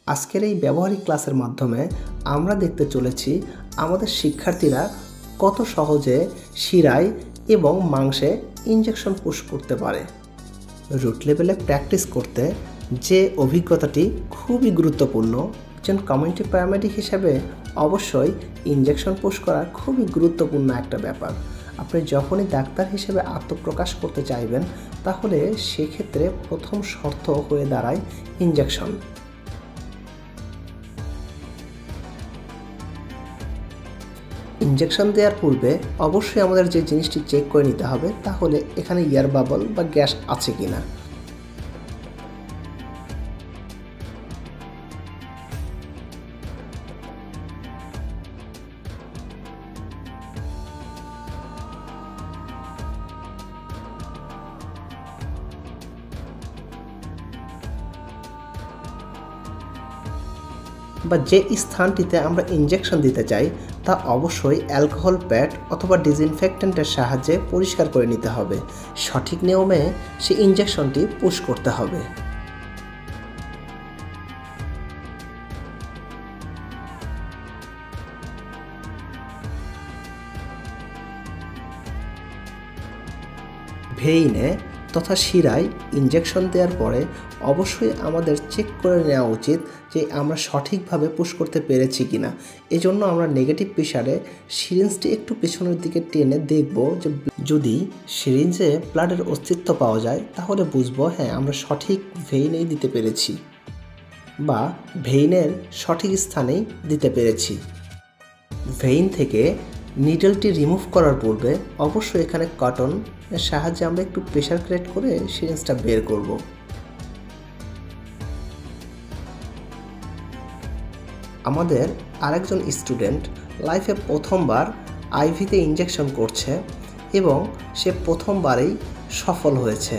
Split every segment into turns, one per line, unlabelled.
আজকের এই ব্যবহারিক ক্লাসের মাধ্যমে আমরা দেখতে চলেছি আমাদের শিক্ষার্থীরা কত সহজে শিরায় এবং মাংসে ইনজেকশন পুশ করতে পারে। রুট লেভেলে প্র্যাকটিস করতে যে অভিজ্ঞতাটি খুবই গুরুত্বপূর্ণ, একজন কমিউনিটি প্যারামেডিক হিসেবে অবশ্যই ইনজেকশন পুশ করা খুবই গুরুত্বপূর্ণ একটা ব্যাপার। আপনি যখনই ডাক্তার হিসেবে আত্মপ্রকাশ করতে চাইবেন তাহলে সেক্ষেত্রে প্রথম শর্ত হয়ে দাঁড়ায় ইনজেকশন। ইনজেকশন দেওয়ার পূর্বে অবশ্যই আমাদের যে জিনিসটি চেক করে নিতে হবে তাহলে এখানে এয়ার বাবল বা গ্যাস আছে কিনা। বা যে স্থানটিতে আমরা ইনজেকশন দিতে চাই তা অবশ্যই অ্যালকোহল প্যাড অথবা ডিসইনফেক্ট্যান্টের সাহায্যে পরিষ্কার করে নিতে হবে। সঠিক নিয়মে সেই ইনজেকশনটি পুশ করতে হবে। ভেইনে তথা শিরায় ইনজেকশন দেওয়ার পরে অবশ্যই আমাদের চেক করে নেওয়া উচিত যে আমরা সঠিকভাবে পুশ করতে পেরেছি কিনা। এজন্য আমরা নেগেটিভ প্রেসারে সিরিঞ্জটি একটু পেছনের দিকে টেনে দেখব যে যদি সিরিঞ্জে ব্লাডের অস্তিত্ব পাওয়া যায় তাহলে বুঝবো হ্যাঁ আমরা সঠিক ভেইনেই দিতে পেরেছি বা ভেইনের সঠিক স্থানেই দিতে পেরেছি। ভেইন থেকে নিডলটি রিমুভ করার পূর্বে অবশ্যই এখানে কটন এর সাহায্যে আমরা একটু প্রেসার ক্রিয়েট করে সিরিঞ্জটা বের করব। আমাদের আরেকজন স্টুডেন্ট লাইফে প্রথমবার আইভিতে ইনজেকশন করছে এবং সে প্রথমবারেই সফল হয়েছে।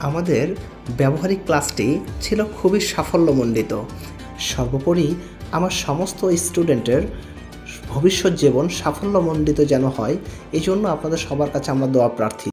আমাদের ব্যবহারিক ক্লাসটি ছিল খুবই সাফল্যমণ্ডিত। সর্বোপরি আমার সমস্ত স্টুডেন্টের ভবিষ্যৎ জীবন সাফল্যমণ্ডিত যেন হয়, এই জন্য আপনাদের সবার কাছে আমরা দোয়া প্রার্থী।